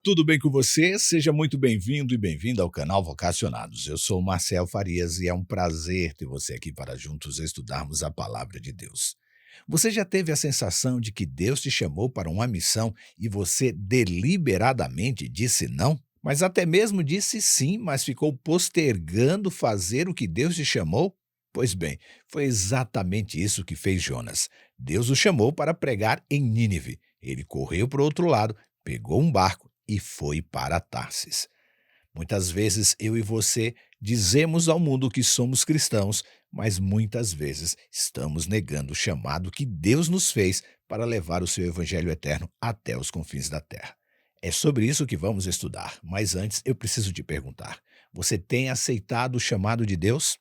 Tudo bem com você? Seja muito bem-vindo e bem-vinda ao canal Vocacionados. Eu sou o Marcel Farias e é um prazer ter você aqui para juntos estudarmos a palavra de Deus. Você já teve a sensação de que Deus te chamou para uma missão e você deliberadamente disse não? Mas até mesmo disse sim, mas ficou postergando fazer o que Deus te chamou? Pois bem, foi exatamente isso que fez Jonas. Deus o chamou para pregar em Nínive. Ele correu para o outro lado, pegou um barco e foi para Tarsis. Muitas vezes eu e você dizemos ao mundo que somos cristãos, mas muitas vezes estamos negando o chamado que Deus nos fez para levar o seu evangelho eterno até os confins da terra. É sobre isso que vamos estudar, mas antes eu preciso te perguntar: você tem aceitado o chamado de Deus?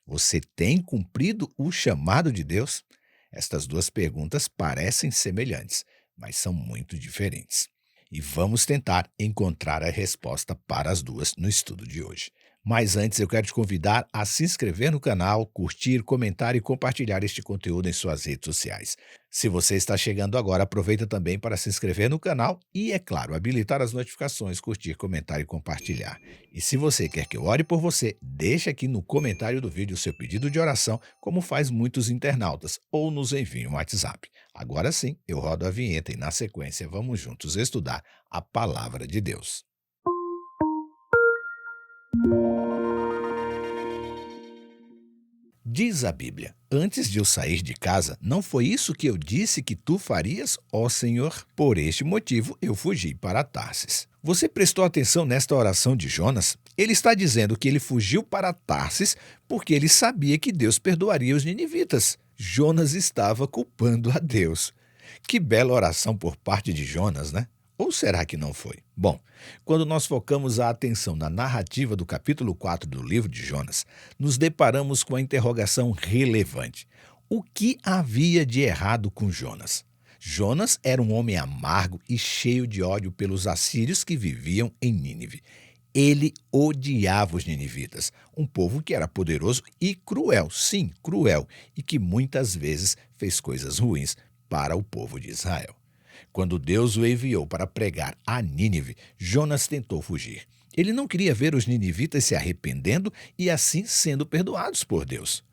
Você tem cumprido o chamado de Deus? Estas duas perguntas parecem semelhantes, mas são muito diferentes. E vamos tentar encontrar a resposta para as duas no estudo de hoje. Mas antes eu quero te convidar a se inscrever no canal, curtir, comentar e compartilhar este conteúdo em suas redes sociais. Se você está chegando agora, aproveita também para se inscrever no canal e, é claro, habilitar as notificações, curtir, comentar e compartilhar. E se você quer que eu ore por você, deixe aqui no comentário do vídeo o seu pedido de oração, como faz muitos internautas, ou nos envie um WhatsApp. Agora sim, eu rodo a vinheta e, na sequência, vamos juntos estudar a palavra de Deus. Diz a Bíblia: antes de eu sair de casa, não foi isso que eu disse que tu farias, ó Senhor? Por este motivo eu fugi para Tarsis. Você prestou atenção nesta oração de Jonas? Ele está dizendo que ele fugiu para Tarsis porque ele sabia que Deus perdoaria os ninivitas. Jonas estava culpando a Deus. Que bela oração por parte de Jonas, né? Ou será que não foi? Bom, quando nós focamos a atenção na narrativa do capítulo 4 do livro de Jonas, nos deparamos com a interrogação relevante: o que havia de errado com Jonas? Jonas era um homem amargo e cheio de ódio pelos assírios que viviam em Nínive. Ele odiava os ninivitas, um povo que era poderoso e cruel, sim, cruel, e que muitas vezes fez coisas ruins para o povo de Israel. Quando Deus o enviou para pregar a Nínive, Jonas tentou fugir. Ele não queria ver os ninivitas se arrependendo e assim sendo perdoados por Deus.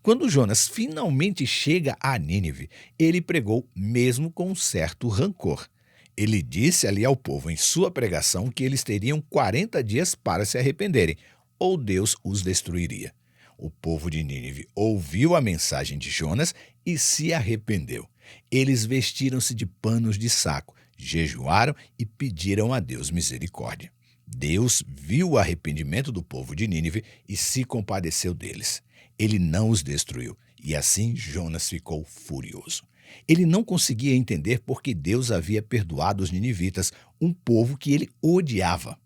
Quando Jonas finalmente chega a Nínive, ele pregou mesmo com um certo rancor. Ele disse ali ao povo em sua pregação que eles teriam 40 dias para se arrependerem, ou Deus os destruiria. O povo de Nínive ouviu a mensagem de Jonas e se arrependeu. Eles vestiram-se de panos de saco, jejuaram e pediram a Deus misericórdia. Deus viu o arrependimento do povo de Nínive e se compadeceu deles. Ele não os destruiu, e assim Jonas ficou furioso. Ele não conseguia entender por que Deus havia perdoado os ninivitas, um povo que ele odiava.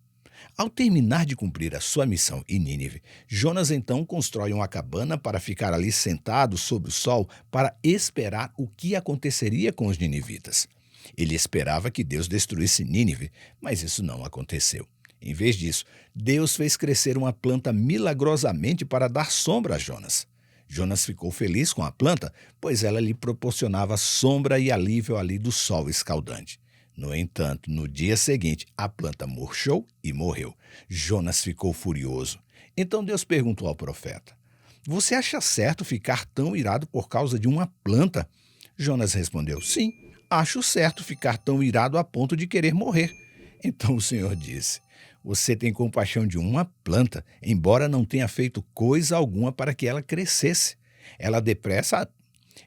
Ao terminar de cumprir a sua missão em Nínive, Jonas então constrói uma cabana para ficar ali sentado sob o sol para esperar o que aconteceria com os ninivitas. Ele esperava que Deus destruísse Nínive, mas isso não aconteceu. Em vez disso, Deus fez crescer uma planta milagrosamente para dar sombra a Jonas. Jonas ficou feliz com a planta, pois ela lhe proporcionava sombra e alívio ali do sol escaldante. No entanto, no dia seguinte, a planta murchou e morreu. Jonas ficou furioso. Então Deus perguntou ao profeta: você acha certo ficar tão irado por causa de uma planta? Jonas respondeu: sim, acho certo ficar tão irado a ponto de querer morrer. Então o Senhor disse: você tem compaixão de uma planta, embora não tenha feito coisa alguma para que ela crescesse. Ela depressa,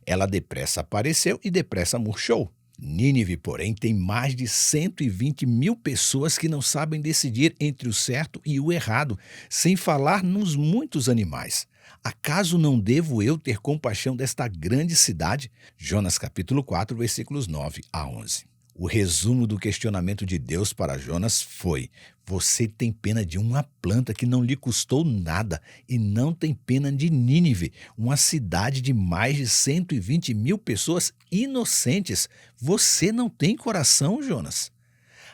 ela depressa apareceu e depressa murchou. Nínive, porém, tem mais de 120 mil pessoas que não sabem decidir entre o certo e o errado, sem falar nos muitos animais. Acaso não devo eu ter compaixão desta grande cidade? Jonas capítulo 4, versículos 9 a 11. O resumo do questionamento de Deus para Jonas foi: você tem pena de uma planta que não lhe custou nada e não tem pena de Nínive, uma cidade de mais de 120 mil pessoas inocentes. Você não tem coração, Jonas?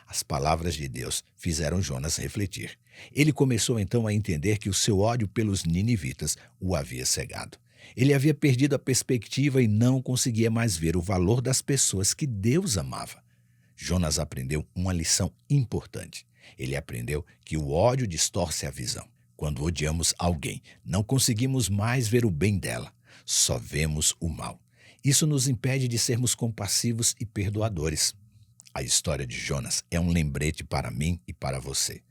As palavras de Deus fizeram Jonas refletir. Ele começou então a entender que o seu ódio pelos ninivitas o havia cegado. Ele havia perdido a perspectiva e não conseguia mais ver o valor das pessoas que Deus amava. Jonas aprendeu uma lição importante. Ele aprendeu que o ódio distorce a visão. Quando odiamos alguém, não conseguimos mais ver o bem dela, só vemos o mal. Isso nos impede de sermos compassivos e perdoadores. A história de Jonas é um lembrete para mim e para você.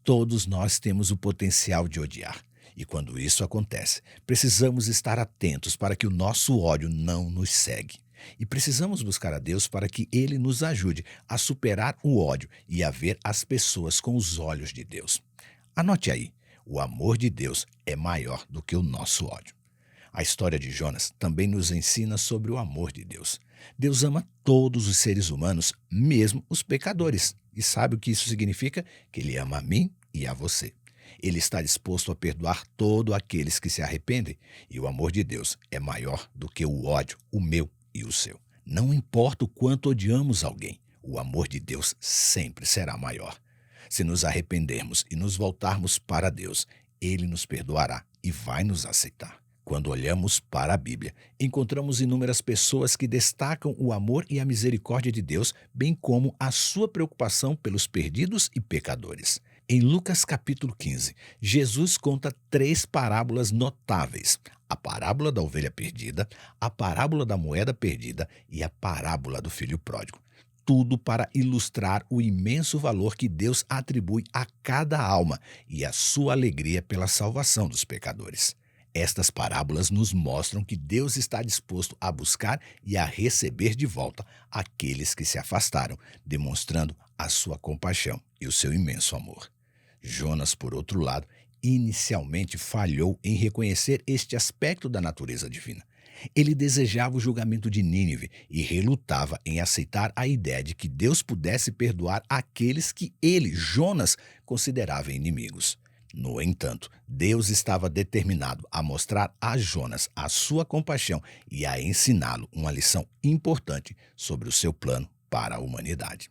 Todos nós temos o potencial de odiar. E quando isso acontece, precisamos estar atentos para que o nosso ódio não nos cegue. E precisamos buscar a Deus para que Ele nos ajude a superar o ódio e a ver as pessoas com os olhos de Deus. Anote aí, o amor de Deus é maior do que o nosso ódio. A história de Jonas também nos ensina sobre o amor de Deus. Deus ama todos os seres humanos, mesmo os pecadores. E sabe o que isso significa? Que Ele ama a mim e a você. Ele está disposto a perdoar todos aqueles que se arrependem. E o amor de Deus é maior do que o ódio, o meu e o seu. Não importa o quanto odiamos alguém, o amor de Deus sempre será maior. Se nos arrependermos e nos voltarmos para Deus, Ele nos perdoará e vai nos aceitar. Quando olhamos para a Bíblia, encontramos inúmeras pessoas que destacam o amor e a misericórdia de Deus, bem como a sua preocupação pelos perdidos e pecadores. Em Lucas capítulo 15, Jesus conta 3 parábolas notáveis: a parábola da ovelha perdida, a parábola da moeda perdida e a parábola do filho pródigo. Tudo para ilustrar o imenso valor que Deus atribui a cada alma e a sua alegria pela salvação dos pecadores. Estas parábolas nos mostram que Deus está disposto a buscar e a receber de volta aqueles que se afastaram, demonstrando a sua compaixão e o seu imenso amor. Jonas, por outro lado, inicialmente falhou em reconhecer este aspecto da natureza divina. Ele desejava o julgamento de Nínive e relutava em aceitar a ideia de que Deus pudesse perdoar aqueles que ele, Jonas, considerava inimigos. No entanto, Deus estava determinado a mostrar a Jonas a sua compaixão e a ensiná-lo uma lição importante sobre o seu plano para a humanidade.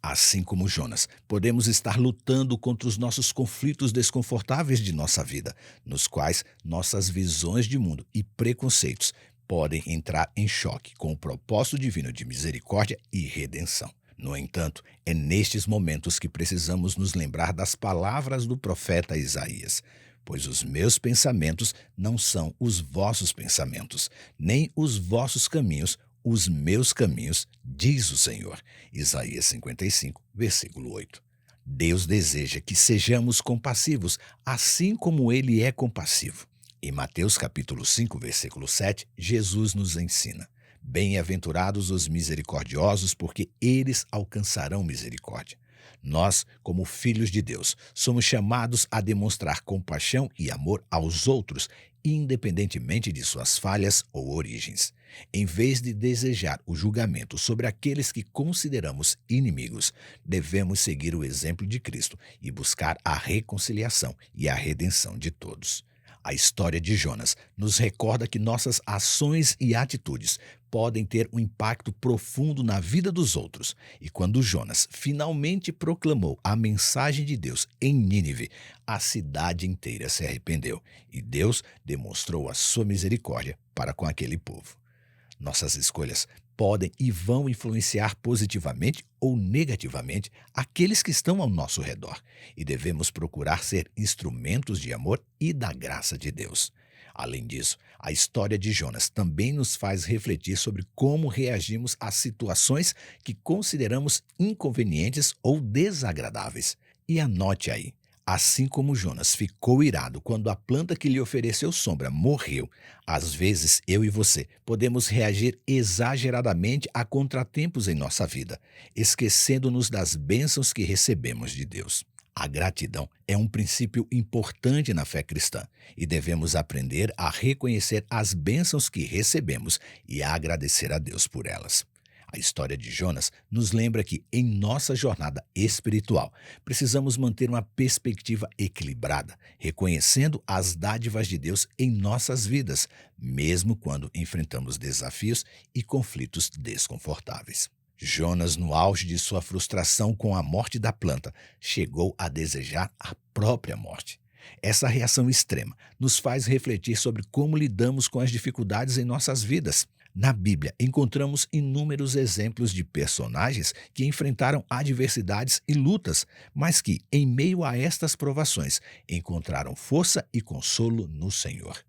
Assim como Jonas, podemos estar lutando contra os nossos conflitos desconfortáveis de nossa vida, nos quais nossas visões de mundo e preconceitos podem entrar em choque com o propósito divino de misericórdia e redenção. No entanto, é nestes momentos que precisamos nos lembrar das palavras do profeta Isaías: pois os meus pensamentos não são os vossos pensamentos, nem os vossos caminhos os meus caminhos, diz o Senhor. Isaías 55, versículo 8. Deus deseja que sejamos compassivos, assim como Ele é compassivo. Em Mateus capítulo 5, versículo 7, Jesus nos ensina: bem-aventurados os misericordiosos, porque eles alcançarão misericórdia. Nós, como filhos de Deus, somos chamados a demonstrar compaixão e amor aos outros, independentemente de suas falhas ou origens. Em vez de desejar o julgamento sobre aqueles que consideramos inimigos, devemos seguir o exemplo de Cristo e buscar a reconciliação e a redenção de todos. A história de Jonas nos recorda que nossas ações e atitudes podem ter um impacto profundo na vida dos outros. E quando Jonas finalmente proclamou a mensagem de Deus em Nínive, a cidade inteira se arrependeu e Deus demonstrou a sua misericórdia para com aquele povo. Nossas escolhas podem e vão influenciar positivamente ou negativamente aqueles que estão ao nosso redor, e devemos procurar ser instrumentos de amor e da graça de Deus. Além disso, a história de Jonas também nos faz refletir sobre como reagimos a situações que consideramos inconvenientes ou desagradáveis. E anote aí: assim como Jonas ficou irado quando a planta que lhe ofereceu sombra morreu, às vezes eu e você podemos reagir exageradamente a contratempos em nossa vida, esquecendo-nos das bênçãos que recebemos de Deus. A gratidão é um princípio importante na fé cristã e devemos aprender a reconhecer as bênçãos que recebemos e a agradecer a Deus por elas. A história de Jonas nos lembra que, em nossa jornada espiritual, precisamos manter uma perspectiva equilibrada, reconhecendo as dádivas de Deus em nossas vidas, mesmo quando enfrentamos desafios e conflitos desconfortáveis. Jonas, no auge de sua frustração com a morte da planta, chegou a desejar a própria morte. Essa reação extrema nos faz refletir sobre como lidamos com as dificuldades em nossas vidas. Na Bíblia, encontramos inúmeros exemplos de personagens que enfrentaram adversidades e lutas, mas que, em meio a estas provações, encontraram força e consolo no Senhor.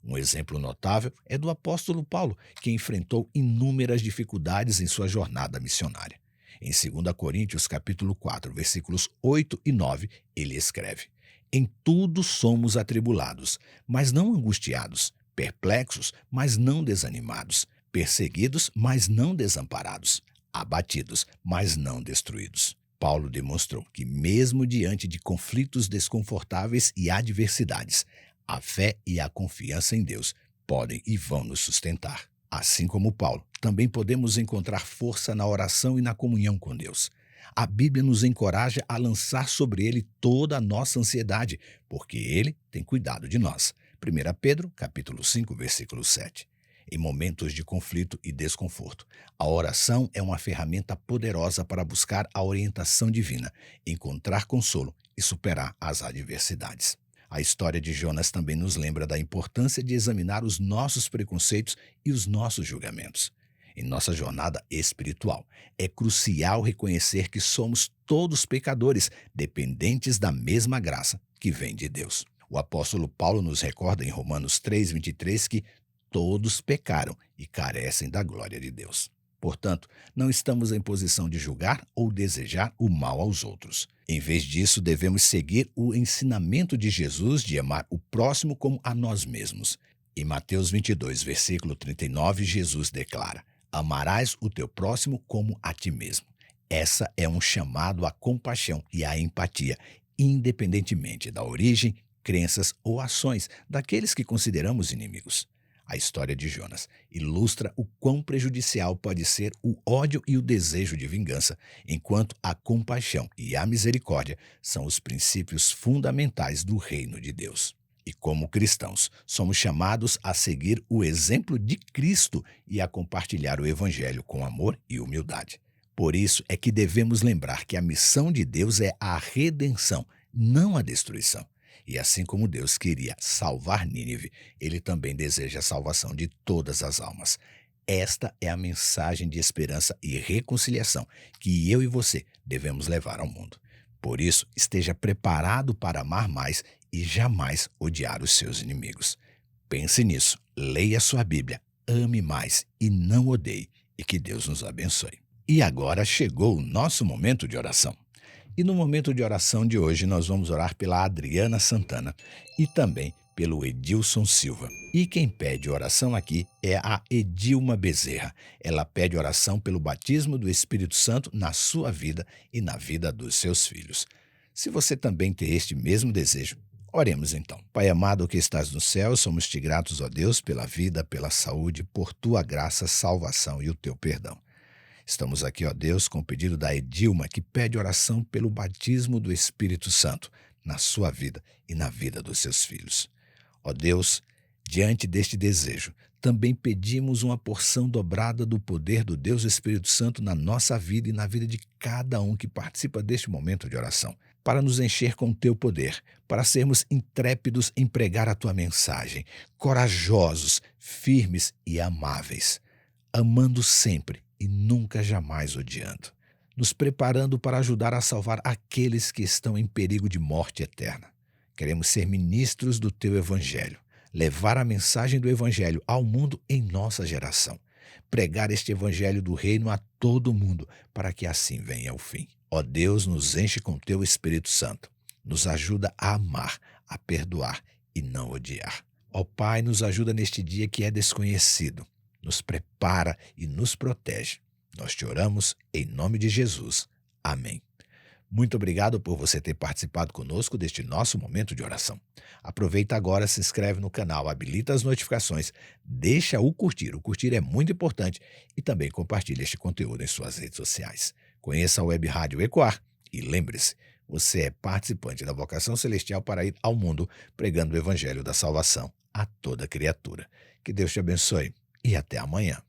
Um exemplo notável é do apóstolo Paulo, que enfrentou inúmeras dificuldades em sua jornada missionária. Em 2 Coríntios capítulo 4, versículos 8 e 9, ele escreve: Em tudo somos atribulados, mas não angustiados, perplexos, mas não desanimados, perseguidos, mas não desamparados, abatidos, mas não destruídos. Paulo demonstrou que, mesmo diante de conflitos desconfortáveis e adversidades, a fé e a confiança em Deus podem e vão nos sustentar. Assim como Paulo, também podemos encontrar força na oração e na comunhão com Deus. A Bíblia nos encoraja a lançar sobre Ele toda a nossa ansiedade, porque Ele tem cuidado de nós. 1 Pedro, capítulo 5, versículo 7. Em momentos de conflito e desconforto, a oração é uma ferramenta poderosa para buscar a orientação divina, encontrar consolo e superar as adversidades. A história de Jonas também nos lembra da importância de examinar os nossos preconceitos e os nossos julgamentos. Em nossa jornada espiritual, é crucial reconhecer que somos todos pecadores, dependentes da mesma graça que vem de Deus. O apóstolo Paulo nos recorda em Romanos 3:23 que todos pecaram e carecem da glória de Deus. Portanto, não estamos em posição de julgar ou desejar o mal aos outros. Em vez disso, devemos seguir o ensinamento de Jesus de amar o próximo como a nós mesmos. Em Mateus 22, versículo 39, Jesus declara: Amarás o teu próximo como a ti mesmo. Essa é um chamado à compaixão e à empatia, independentemente da origem, crenças ou ações daqueles que consideramos inimigos. A história de Jonas ilustra o quão prejudicial pode ser o ódio e o desejo de vingança, enquanto a compaixão e a misericórdia são os princípios fundamentais do reino de Deus. E como cristãos, somos chamados a seguir o exemplo de Cristo e a compartilhar o Evangelho com amor e humildade. Por isso é que devemos lembrar que a missão de Deus é a redenção, não a destruição. E assim como Deus queria salvar Nínive, Ele também deseja a salvação de todas as almas. Esta é a mensagem de esperança e reconciliação que eu e você devemos levar ao mundo. Por isso, esteja preparado para amar mais e jamais odiar os seus inimigos. Pense nisso, leia sua Bíblia, ame mais e não odeie, e que Deus nos abençoe. E agora chegou o nosso momento de oração. E no momento de oração de hoje, nós vamos orar pela Adriana Santana e também pelo Edilson Silva. E quem pede oração aqui é a Edilma Bezerra. Ela pede oração pelo batismo do Espírito Santo na sua vida e na vida dos seus filhos. Se você também tem este mesmo desejo, oremos então. Pai amado que estás no céu, somos-te gratos, ó Deus, pela vida, pela saúde, por tua graça, salvação e o teu perdão. Estamos aqui, ó Deus, com o pedido da Edilma, que pede oração pelo batismo do Espírito Santo na sua vida e na vida dos seus filhos. Ó Deus, diante deste desejo, também pedimos uma porção dobrada do poder do Deus Espírito Santo na nossa vida e na vida de cada um que participa deste momento de oração, para nos encher com o teu poder, para sermos intrépidos em pregar a tua mensagem, corajosos, firmes e amáveis, amando sempre e nunca jamais odiando, nos preparando para ajudar a salvar aqueles que estão em perigo de morte eterna. Queremos ser ministros do teu Evangelho, levar a mensagem do Evangelho ao mundo em nossa geração, pregar este Evangelho do reino a todo mundo, para que assim venha o fim. Ó Deus, nos enche com teu Espírito Santo, nos ajuda a amar, a perdoar e não odiar. Ó Pai, nos ajuda neste dia que é desconhecido, nos prepara e nos protege. Nós te oramos em nome de Jesus. Amém. Muito obrigado por você ter participado conosco deste nosso momento de oração. Aproveita agora, se inscreve no canal, habilita as notificações, deixa o curtir é muito importante, e também compartilha este conteúdo em suas redes sociais. Conheça a Web Rádio Ecoar e lembre-se, você é participante da vocação celestial para ir ao mundo pregando o Evangelho da salvação a toda criatura. Que Deus te abençoe. E até amanhã.